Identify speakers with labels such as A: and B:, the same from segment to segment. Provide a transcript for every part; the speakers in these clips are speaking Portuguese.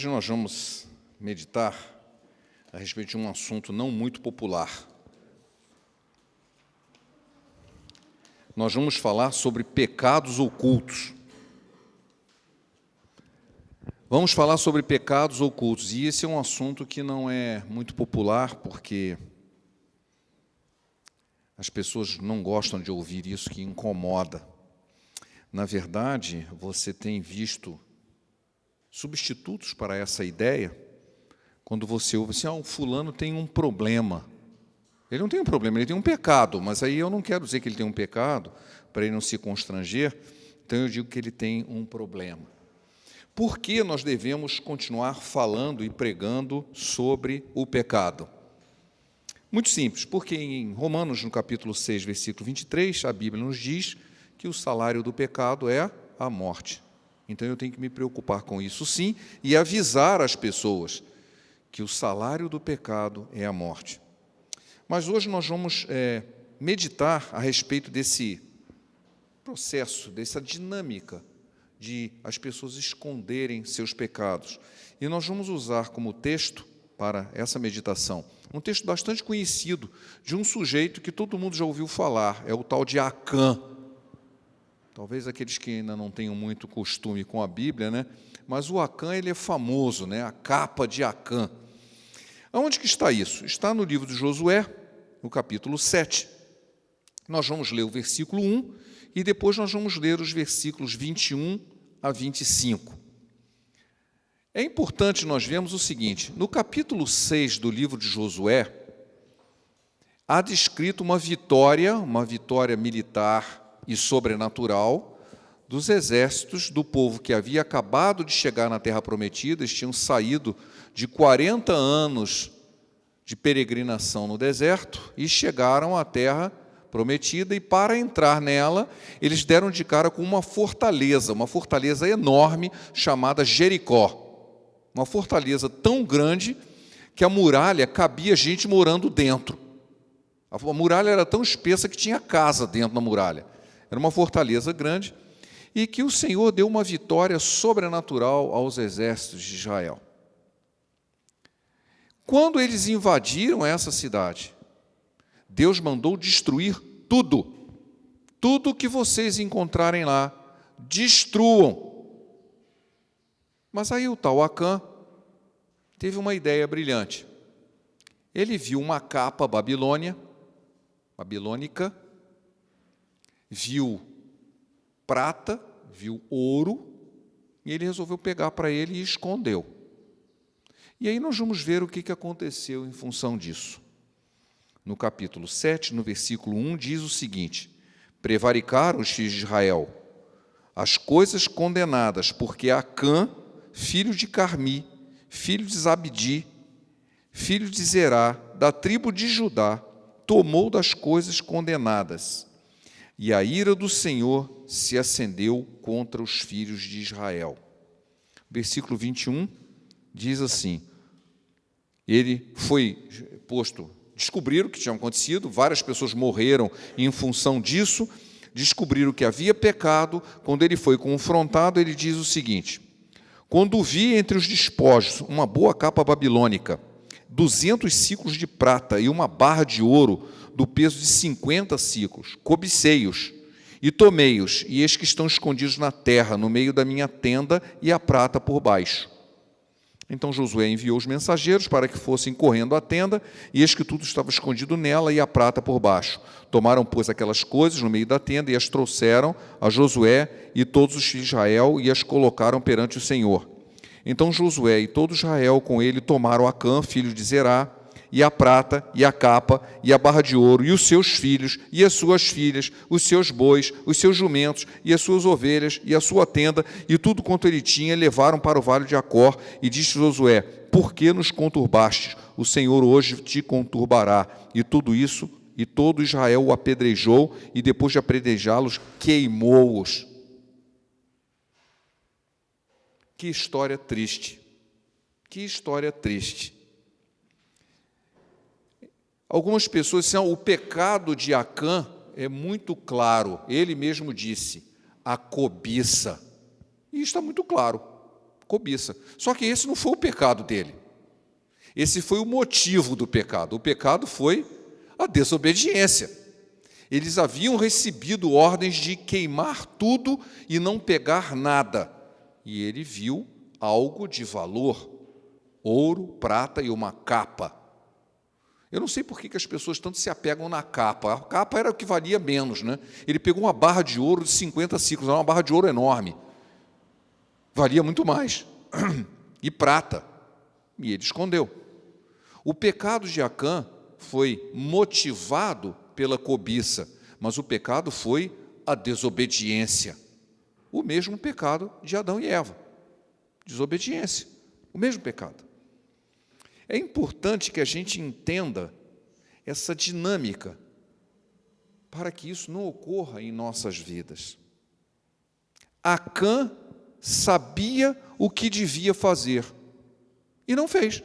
A: Hoje nós vamos meditar a respeito de um assunto não muito popular. Nós vamos falar sobre pecados ocultos. Vamos falar sobre pecados ocultos, e esse é um assunto que não é muito popular, porque as pessoas não gostam de ouvir isso, que incomoda. Na verdade, você tem visto substitutos para essa ideia, quando você ouve assim, o fulano tem um problema. Ele não tem um problema, ele tem um pecado, mas aí eu não quero dizer que ele tem um pecado, para ele não se constranger, então eu digo que ele tem um problema. Por que nós devemos continuar falando e pregando sobre o pecado? Muito simples, porque em Romanos, no capítulo 6, versículo 23, a Bíblia nos diz que o salário do pecado é a morte. Então, eu tenho que me preocupar com isso, sim, e avisar as pessoas que o salário do pecado é a morte. Mas hoje nós vamos meditar a respeito desse processo, dessa dinâmica de as pessoas esconderem seus pecados. E nós vamos usar como texto para essa meditação um texto bastante conhecido de um sujeito que todo mundo já ouviu falar, é o tal de Acã. Talvez aqueles que ainda não tenham muito costume com a Bíblia, né? Mas o Acã, ele é famoso, né? A capa de Acã. Aonde que está isso? Está no livro de Josué, no capítulo 7. Nós vamos ler o versículo 1 e depois nós vamos ler os versículos 21 a 25. É importante nós vermos o seguinte, no capítulo 6 do livro de Josué, há descrito uma vitória militar e sobrenatural dos exércitos do povo que havia acabado de chegar na Terra Prometida. Eles tinham saído de 40 anos de peregrinação no deserto e chegaram à Terra Prometida, e para entrar nela, eles deram de cara com uma fortaleza enorme chamada Jericó. Uma fortaleza tão grande que a muralha cabia gente morando dentro. A muralha era tão espessa que tinha casa dentro da muralha. Era uma fortaleza grande e que o Senhor deu uma vitória sobrenatural aos exércitos de Israel. Quando eles invadiram essa cidade, Deus mandou destruir tudo que vocês encontrarem lá, destruam. Mas aí o tal Acã teve uma ideia brilhante. Ele viu uma capa babilônica, viu prata, viu ouro, e ele resolveu pegar para ele e escondeu. E aí nós vamos ver o que aconteceu em função disso. No capítulo 7, no versículo 1, diz o seguinte: prevaricaram os filhos de Israel as coisas condenadas, porque Acã, filho de Carmi, filho de Zabdi, filho de Zerá, da tribo de Judá, tomou das coisas condenadas. E a ira do Senhor se acendeu contra os filhos de Israel. Versículo 21 diz assim: ele foi posto, descobriram o que tinha acontecido, várias pessoas morreram em função disso, descobriram que havia pecado. Quando ele foi confrontado, ele diz o seguinte: quando vi entre os despojos uma boa capa babilônica, 200 siclos de prata e uma barra de ouro do peso de 50 siclos, cobicei-os e tomei-os, e eis que estão escondidos na terra, no meio da minha tenda, e a prata por baixo. Então Josué enviou os mensageiros para que fossem correndo à tenda, e eis que tudo estava escondido nela, e a prata por baixo. Tomaram, pois, aquelas coisas no meio da tenda, e as trouxeram a Josué e todos os filhos de Israel, e as colocaram perante o Senhor. Então Josué e todo Israel com ele tomaram Acã, filho de Zerá, e a prata, e a capa, e a barra de ouro, e os seus filhos, e as suas filhas, os seus bois, os seus jumentos, e as suas ovelhas, e a sua tenda, e tudo quanto ele tinha, levaram para o vale de Acor, e disse Josué: por que nos conturbastes? O Senhor hoje te conturbará. E tudo isso, e todo Israel o apedrejou, e depois de apedrejá-los, queimou-os. Que história triste, que história triste. Algumas pessoas dizem: o pecado de Acã é muito claro. Ele mesmo disse: a cobiça. E está muito claro. cobiça. Só que esse não foi o pecado dele. Esse foi o motivo do pecado. O pecado foi a desobediência. Eles haviam recebido ordens de queimar tudo e não pegar nada. E ele viu algo de valor, ouro, prata e uma capa. Eu não sei por que as pessoas tanto se apegam na capa. A capa era o que valia menos, né? Ele pegou uma barra de ouro de 50 ciclos, era uma barra de ouro enorme. Valia muito mais. E prata. E ele escondeu. O pecado de Acã foi motivado pela cobiça, mas o pecado foi a desobediência. O mesmo pecado de Adão e Eva. Desobediência. O mesmo pecado. É importante que a gente entenda essa dinâmica para que isso não ocorra em nossas vidas. Acã sabia o que devia fazer e não fez.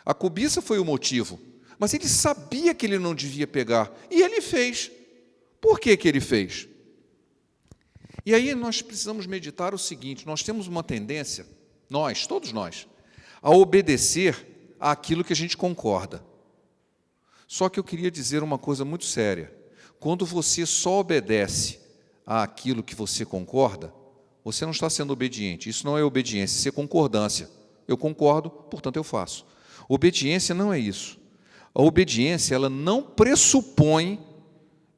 A: A cobiça foi o motivo, mas ele sabia que ele não devia pegar e ele fez. Por que ele fez? E aí nós precisamos meditar o seguinte: nós temos uma tendência, todos nós, a obedecer àquilo que a gente concorda. Só que eu queria dizer uma coisa muito séria. Quando você só obedece àquilo que você concorda, você não está sendo obediente. Isso não é obediência, isso é concordância. Eu concordo, portanto eu faço. Obediência não é isso. A obediência, ela não pressupõe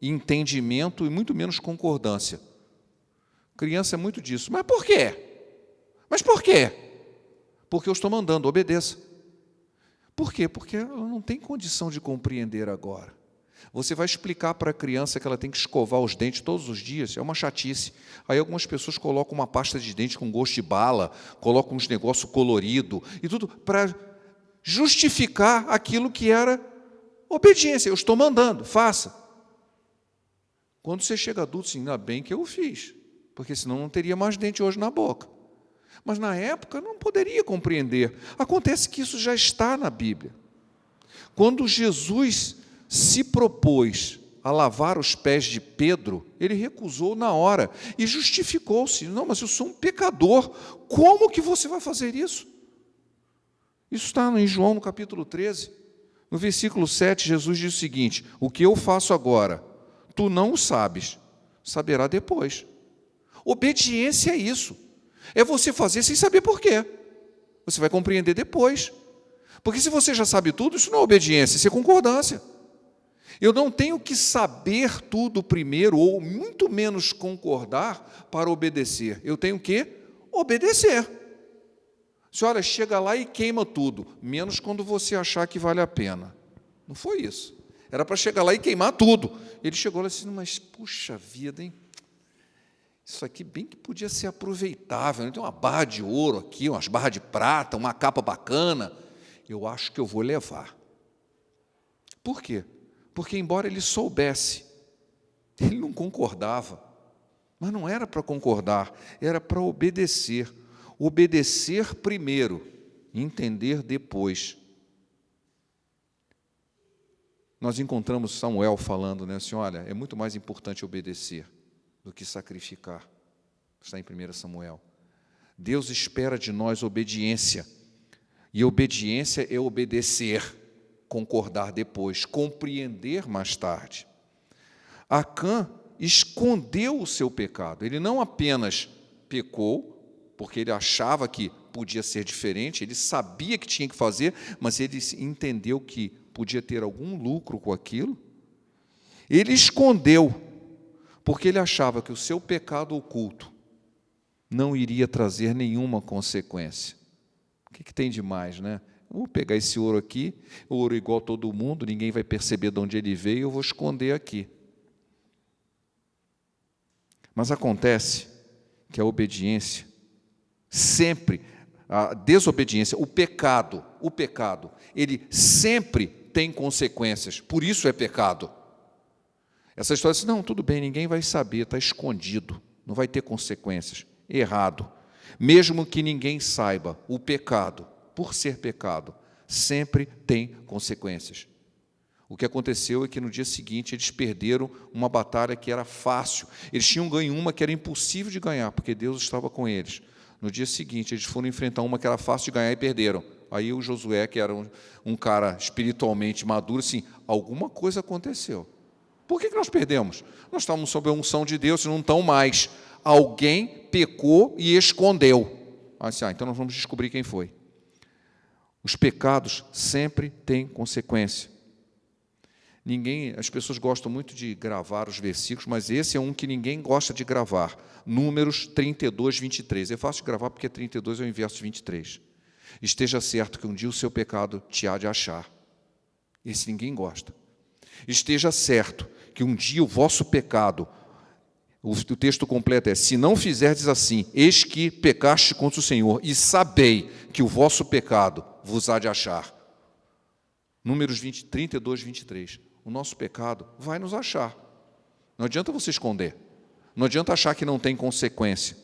A: entendimento e muito menos concordância. Criança é muito disso. Mas por quê? Mas por quê? Porque eu estou mandando, obedeça. Por quê? Porque ela não tem condição de compreender agora. Você vai explicar para a criança que ela tem que escovar os dentes todos os dias, é uma chatice. Aí algumas pessoas colocam uma pasta de dente com gosto de bala, colocam uns negócios coloridos e tudo para justificar aquilo que era obediência. Eu estou mandando, faça. Quando você chega adulto, sim, ainda bem que eu fiz, porque senão não teria mais dente hoje na boca. Mas na época não poderia compreender. Acontece que isso já está na Bíblia. Quando Jesus se propôs a lavar os pés de Pedro, ele recusou na hora e justificou-se. Não, mas eu sou um pecador, como que você vai fazer isso? Isso está em João, no capítulo 13. No versículo 7, Jesus diz o seguinte: o que eu faço agora, tu não o sabes, saberá depois. Obediência é isso. É você fazer sem saber por quê. Você vai compreender depois. Porque se você já sabe tudo, isso não é obediência, isso é concordância. Eu não tenho que saber tudo primeiro, ou muito menos concordar para obedecer. Eu tenho que obedecer. Se olha, chega lá e queima tudo, menos quando você achar que vale a pena. Não foi isso. Era para chegar lá e queimar tudo. Ele chegou lá e disse: mas puxa vida, hein? Isso aqui bem que podia ser aproveitável. Tem uma barra de ouro aqui, umas barras de prata, uma capa bacana. Eu acho que eu vou levar. Por quê? Porque, embora ele soubesse, ele não concordava. Mas não era para concordar, era para obedecer. Obedecer primeiro, entender depois. Nós encontramos Samuel falando, né, assim, olha, é muito mais importante obedecer do que sacrificar. Está em 1 Samuel. Deus espera de nós obediência. E obediência é obedecer, concordar depois, compreender mais tarde. Acã escondeu o seu pecado. Ele não apenas pecou, porque ele achava que podia ser diferente, ele sabia que tinha que fazer, mas ele entendeu que podia ter algum lucro com aquilo. Ele escondeu, porque ele achava que o seu pecado oculto não iria trazer nenhuma consequência. O que tem de mais, né? Eu vou pegar esse ouro aqui, ouro igual a todo mundo, ninguém vai perceber de onde ele veio, eu vou esconder aqui. Mas acontece que a obediência, sempre, a desobediência, o pecado, ele sempre tem consequências, por isso é pecado. Essa história diz, não, tudo bem, ninguém vai saber, está escondido, não vai ter consequências. Errado. Mesmo que ninguém saiba, o pecado, por ser pecado, sempre tem consequências. O que aconteceu é que no dia seguinte eles perderam uma batalha que era fácil. Eles tinham ganho uma que era impossível de ganhar, porque Deus estava com eles. No dia seguinte, eles foram enfrentar uma que era fácil de ganhar e perderam. Aí o Josué, que era um cara espiritualmente maduro, assim, alguma coisa aconteceu. Por que nós perdemos? Nós estávamos sob a unção de Deus e não estão mais. Alguém pecou e escondeu. Assim, então nós vamos descobrir quem foi. Os pecados sempre têm consequência. As pessoas gostam muito de gravar os versículos, mas esse é um que ninguém gosta de gravar. Números 32, 23. É fácil de gravar porque 32 é o inverso de 23. Esteja certo que um dia o seu pecado te há de achar. Esse ninguém gosta. Esteja certo que um dia o vosso pecado, o texto completo é: se não fizerdes assim, eis que pecaste contra o Senhor, e sabei que o vosso pecado vos há de achar. Números 32, 23. O nosso pecado vai nos achar. Não adianta você esconder. Não adianta achar que não tem consequência.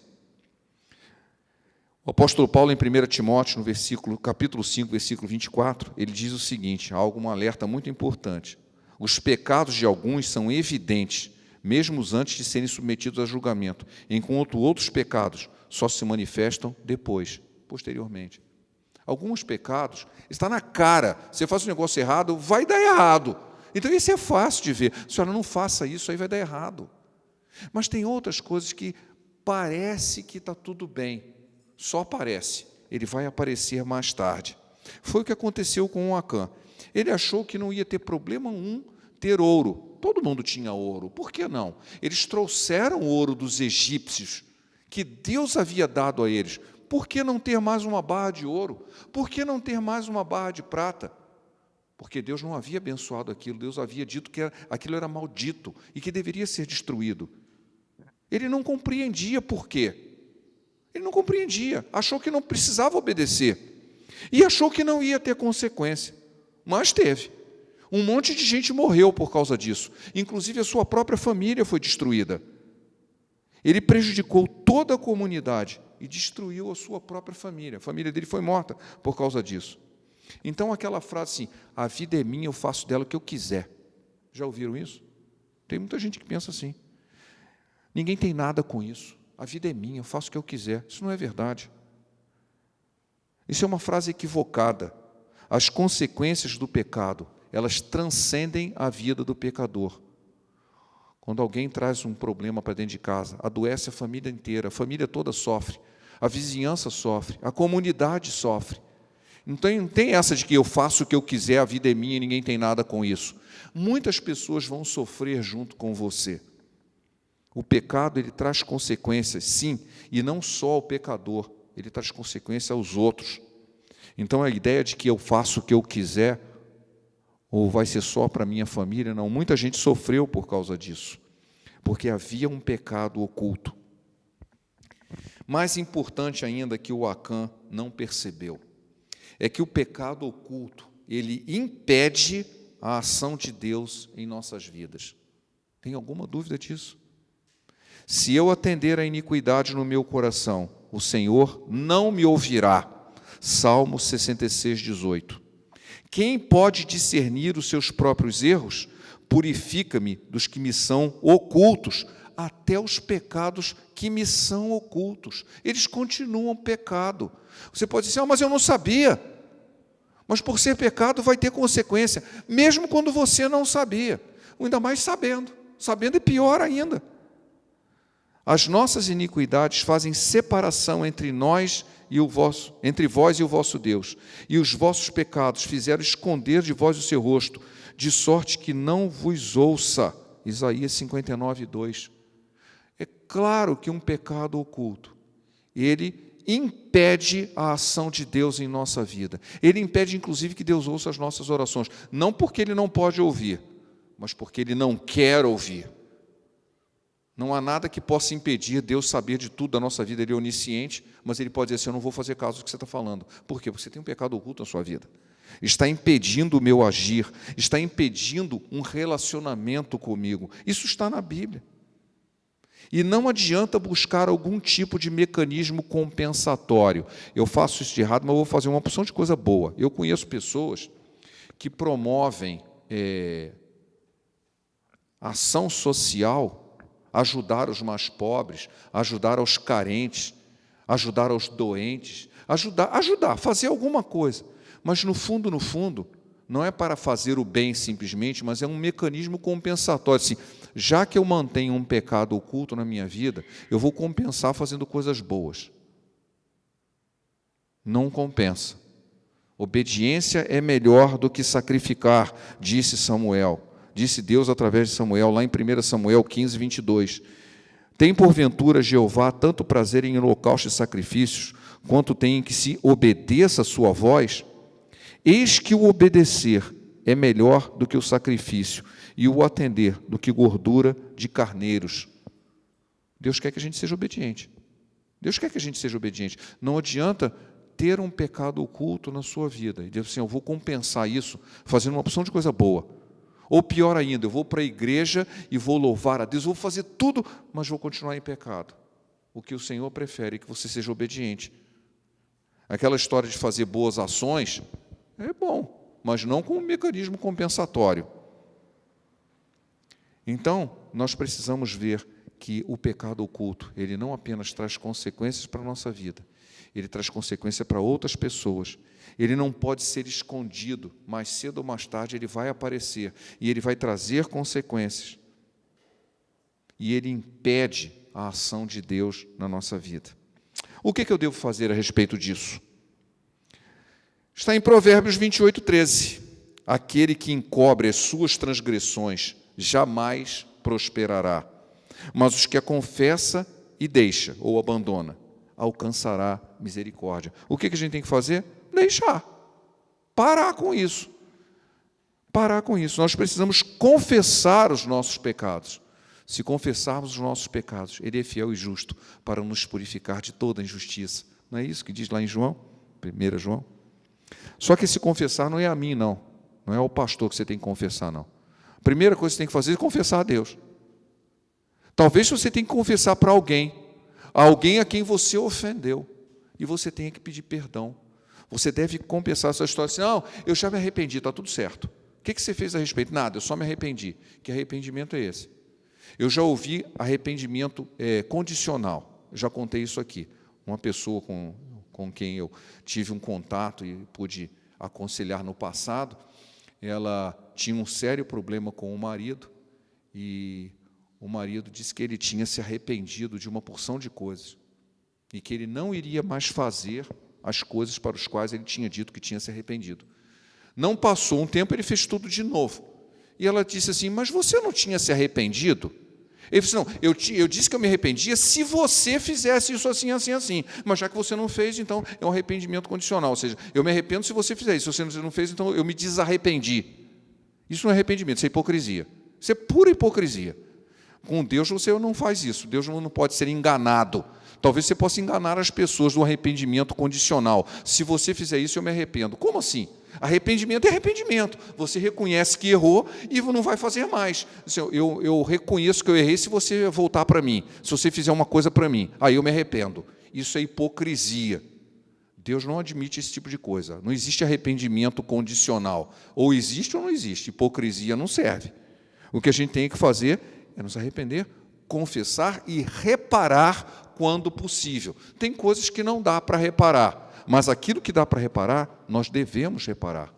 A: O apóstolo Paulo, em 1 Timóteo, no capítulo 5, versículo 24, ele diz o seguinte, um alerta muito importante. Os pecados de alguns são evidentes, mesmo antes de serem submetidos a julgamento, enquanto outros pecados só se manifestam depois, posteriormente. Alguns pecados, está na cara, você faz um negócio errado, vai dar errado. Então, isso é fácil de ver. Senhora, não faça isso, aí vai dar errado. Mas tem outras coisas que parece que está tudo bem. Só parece. Ele vai aparecer mais tarde. Foi o que aconteceu com o Acã. Ele achou que não ia ter problema ter ouro. Todo mundo tinha ouro. Por que não? Eles trouxeram o ouro dos egípcios, que Deus havia dado a eles. Por que não ter mais uma barra de ouro? Por que não ter mais uma barra de prata? Porque Deus não havia abençoado aquilo, Deus havia dito que aquilo era maldito e que deveria ser destruído. Ele não compreendia por quê. Ele não compreendia, achou que não precisava obedecer. E achou que não ia ter consequência. Mas teve. Um monte de gente morreu por causa disso. Inclusive a sua própria família foi destruída. Ele prejudicou toda a comunidade e destruiu a sua própria família. A família dele foi morta por causa disso. Então, aquela frase assim, a vida é minha, eu faço dela o que eu quiser. Já ouviram isso? Tem muita gente que pensa assim. Ninguém tem nada com isso. A vida é minha, eu faço o que eu quiser. Isso não é verdade. Isso é uma frase equivocada. As consequências do pecado, elas transcendem a vida do pecador. Quando alguém traz um problema para dentro de casa, adoece a família inteira, a família toda sofre, a vizinhança sofre, a comunidade sofre. Não tem essa de que eu faço o que eu quiser, a vida é minha e ninguém tem nada com isso. Muitas pessoas vão sofrer junto com você. O pecado, ele traz consequências, sim, e não só ao pecador, ele traz consequências aos outros. Então, a ideia de que eu faço o que eu quiser, ou vai ser só para a minha família, não. Muita gente sofreu por causa disso, porque havia um pecado oculto. Mais importante ainda que o Acã não percebeu, é que o pecado oculto, ele impede a ação de Deus em nossas vidas. Tem alguma dúvida disso? Se eu atender a iniquidade no meu coração, o Senhor não me ouvirá. Salmo 66, 18. Quem pode discernir os seus próprios erros? Purifica-me dos que me são ocultos, até os pecados que me são ocultos. Eles continuam pecado. Você pode dizer, mas eu não sabia. Mas por ser pecado vai ter consequência, mesmo quando você não sabia. Ainda mais sabendo é pior ainda. As nossas iniquidades fazem separação entre nós e entre vós e o vosso Deus, e os vossos pecados fizeram esconder de vós o seu rosto, de sorte que não vos ouça. Isaías 59, 2. É claro que um pecado oculto, ele impede a ação de Deus em nossa vida. Ele impede, inclusive, que Deus ouça as nossas orações. Não porque Ele não pode ouvir, mas porque Ele não quer ouvir. Não há nada que possa impedir Deus saber de tudo da nossa vida. Ele é onisciente, mas Ele pode dizer assim, eu não vou fazer caso do que você está falando. Por quê? Porque você tem um pecado oculto na sua vida. Está impedindo o meu agir, está impedindo um relacionamento comigo. Isso está na Bíblia. E não adianta buscar algum tipo de mecanismo compensatório. Eu faço isso de errado, mas eu vou fazer uma opção de coisa boa. Eu conheço pessoas que promovem ação social, ajudar os mais pobres, ajudar os carentes, ajudar os doentes, ajudar, fazer alguma coisa. Mas, no fundo, não é para fazer o bem simplesmente, mas é um mecanismo compensatório. Assim, já que eu mantenho um pecado oculto na minha vida, eu vou compensar fazendo coisas boas. Não compensa. Obediência é melhor do que sacrificar, disse Samuel. Disse Deus através de Samuel, lá em 1 Samuel 15, 22. Tem porventura Jeová tanto prazer em holocaustos e sacrifícios, quanto tem em que se obedeça a sua voz? Eis que o obedecer é melhor do que o sacrifício, e o atender do que gordura de carneiros. Deus quer que a gente seja obediente. Deus quer que a gente seja obediente. Não adianta ter um pecado oculto na sua vida. E Deus assim, eu vou compensar isso fazendo uma opção de coisa boa. Ou pior ainda, eu vou para a igreja e vou louvar a Deus, vou fazer tudo, mas vou continuar em pecado. O que o Senhor prefere é que você seja obediente. Aquela história de fazer boas ações é bom, mas não com um mecanismo compensatório. Então, nós precisamos ver que o pecado oculto, ele não apenas traz consequências para a nossa vida, ele traz consequência para outras pessoas. Ele não pode ser escondido, mais cedo ou mais tarde ele vai aparecer, e ele vai trazer consequências. E ele impede a ação de Deus na nossa vida. O que eu devo fazer a respeito disso? Está em Provérbios 28, 13. Aquele que encobre as suas transgressões jamais prosperará, mas os que a confessa e deixa, ou abandona, alcançará misericórdia. O que a gente tem que fazer? Deixar. Parar com isso. Parar com isso. Nós precisamos confessar os nossos pecados. Se confessarmos os nossos pecados, Ele é fiel e justo para nos purificar de toda injustiça. Não é isso que diz lá em João? 1 João? Só que esse confessar não é a mim, não. Não é ao pastor que você tem que confessar, não. A primeira coisa que você tem que fazer é confessar a Deus. Talvez você tenha que confessar para alguém a quem você ofendeu, e você tenha que pedir perdão. Você deve compensar essa história assim, não, eu já me arrependi, está tudo certo. O que você fez a respeito? Nada, eu só me arrependi. Que arrependimento é esse? Eu já ouvi arrependimento condicional, já contei isso aqui. Uma pessoa com quem eu tive um contato e pude aconselhar no passado, ela tinha um sério problema com o marido, e o marido disse que ele tinha se arrependido de uma porção de coisas e que ele não iria mais fazer as coisas para as quais ele tinha dito que tinha se arrependido. Não passou um tempo, ele fez tudo de novo. E ela disse assim, mas você não tinha se arrependido? Ele disse, não, eu disse que eu me arrependia se você fizesse isso assim, assim, assim. Mas já que você não fez, então é um arrependimento condicional. Ou seja, eu me arrependo se você fizer isso. Se você não fez, então eu me desarrependi. Isso não é arrependimento, isso é hipocrisia. Isso é pura hipocrisia. Com Deus você não faz isso. Deus não pode ser enganado. Talvez você possa enganar as pessoas do arrependimento condicional. Se você fizer isso, eu me arrependo. Como assim? Arrependimento é arrependimento. Você reconhece que errou e não vai fazer mais. Eu reconheço que eu errei se você voltar para mim. Se você fizer uma coisa para mim, aí eu me arrependo. Isso é hipocrisia. Deus não admite esse tipo de coisa. Não existe arrependimento condicional. Ou existe ou não existe. Hipocrisia não serve. O que a gente tem que fazer é nos arrepender, confessar e reparar quando possível. Tem coisas que não dá para reparar, mas aquilo que dá para reparar, nós devemos reparar.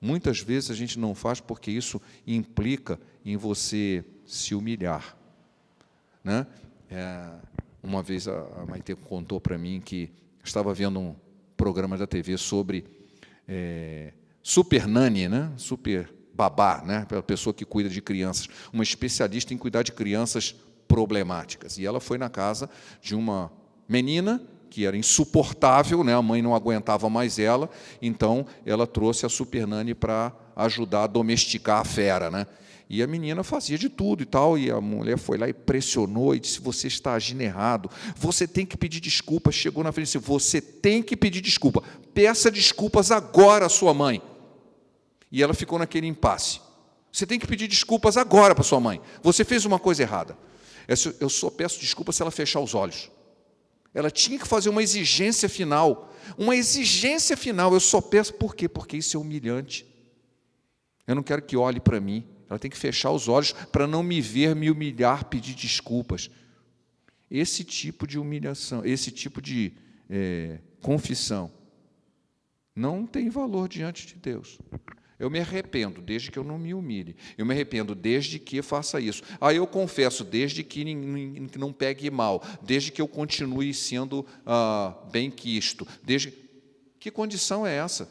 A: Muitas vezes a gente não faz porque isso implica em você se humilhar. Né? Uma vez a Maite contou para mim que estava vendo um programa da TV sobre super nani, né? Super babá, né? A pessoa que cuida de crianças, uma especialista em cuidar de crianças problemáticas. E ela foi na casa de uma menina que era insuportável, né? A mãe não aguentava mais ela, então ela trouxe a super nani para ajudar a domesticar a fera, né? E a menina fazia de tudo e tal, e a mulher foi lá e pressionou e disse, você está agindo errado, você tem que pedir desculpas. Chegou na frente e disse, você tem que pedir desculpa, peça desculpas agora à sua mãe. E ela ficou naquele impasse. Você tem que pedir desculpas agora para sua mãe, você fez uma coisa errada. Eu só peço desculpas se ela fechar os olhos. Ela tinha que fazer uma exigência final. Uma exigência final, eu só peço por quê? Porque isso é humilhante. Eu não quero que olhe para mim. Ela tem que fechar os olhos para não me ver me humilhar, pedir desculpas. Esse tipo de humilhação, esse tipo de confissão, não tem valor diante de Deus. Eu me arrependo desde que eu não me humilhe. Eu me arrependo desde que faça isso. Eu confesso desde que não pegue mal, desde que eu continue sendo bem-quisto. Que condição é essa?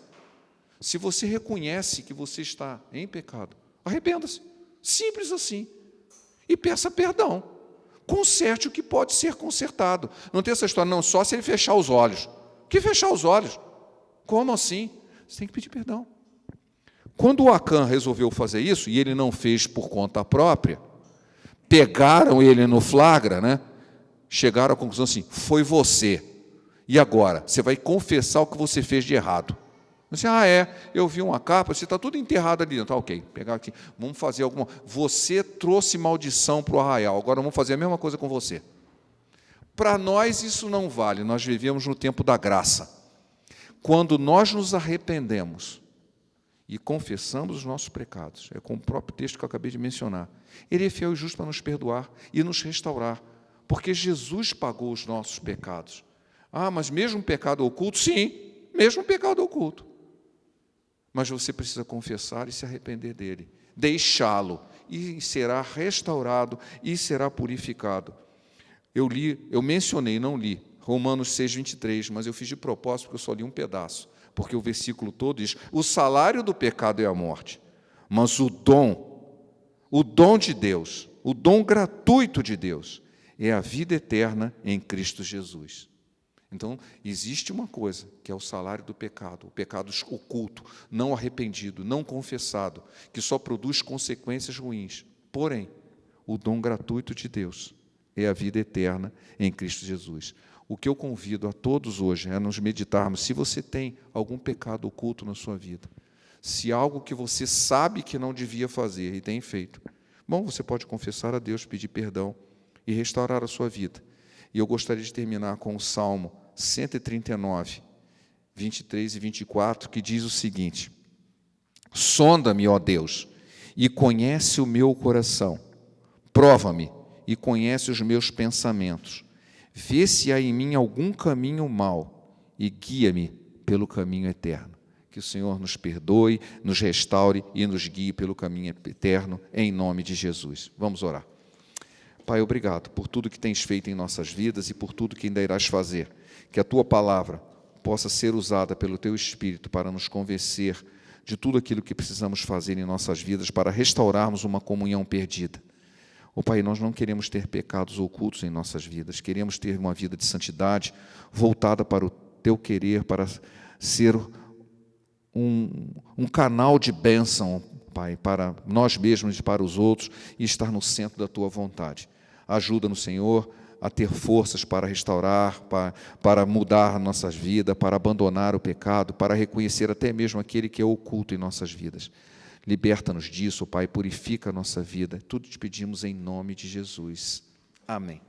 A: Se você reconhece que você está em pecado, arrependa-se. Simples assim. E peça perdão. Conserte o que pode ser consertado. Não tem essa história, não, só se ele fechar os olhos. Que fechar os olhos? Como assim? Você tem que pedir perdão. Quando o Acã resolveu fazer isso, e ele não fez por conta própria, pegaram ele no flagra, né? Chegaram à conclusão assim, foi você. E agora? Você vai confessar o que você fez de errado. Você, eu vi uma capa, você está tudo enterrado ali dentro. Ok, pegar aqui, vamos fazer alguma... Você trouxe maldição para o arraial, agora vamos fazer a mesma coisa com você. Para nós isso não vale, nós vivemos no tempo da graça. Quando nós nos arrependemos e confessamos os nossos pecados, é com o próprio texto que eu acabei de mencionar, Ele é fiel e justo para nos perdoar e nos restaurar, porque Jesus pagou os nossos pecados. Mas mesmo pecado oculto? Sim, mesmo pecado oculto. Mas você precisa confessar e se arrepender dele, deixá-lo, e será restaurado e será purificado. Eu mencionei, não li, Romanos 6:23, mas eu fiz de propósito porque eu só li um pedaço, porque o versículo todo diz, o salário do pecado é a morte, mas o dom de Deus, o dom gratuito de Deus, é a vida eterna em Cristo Jesus. Então, existe uma coisa, que é o salário do pecado, o pecado oculto, não arrependido, não confessado, que só produz consequências ruins. Porém, o dom gratuito de Deus é a vida eterna em Cristo Jesus. O que eu convido a todos hoje é nos meditarmos, se você tem algum pecado oculto na sua vida, se algo que você sabe que não devia fazer e tem feito, bom, você pode confessar a Deus, pedir perdão e restaurar a sua vida. E eu gostaria de terminar com o Salmo 139, 23 e 24, que diz o seguinte, sonda-me, ó Deus, e conhece o meu coração, prova-me e conhece os meus pensamentos, vê se há em mim algum caminho mau e guia-me pelo caminho eterno. Que o Senhor nos perdoe, nos restaure e nos guie pelo caminho eterno, em nome de Jesus. Vamos orar. Pai, obrigado por tudo que tens feito em nossas vidas e por tudo que ainda irás fazer. Que a Tua palavra possa ser usada pelo Teu Espírito para nos convencer de tudo aquilo que precisamos fazer em nossas vidas para restaurarmos uma comunhão perdida. Pai, nós não queremos ter pecados ocultos em nossas vidas, queremos ter uma vida de santidade voltada para o Teu querer, para ser um canal de bênção, Pai, para nós mesmos e para os outros, e estar no centro da Tua vontade. Ajuda-nos, Senhor, a ter forças para restaurar, para mudar nossas vidas, para abandonar o pecado, para reconhecer até mesmo aquele que é oculto em nossas vidas. Liberta-nos disso, Pai, purifica a nossa vida. Tudo te pedimos em nome de Jesus. Amém.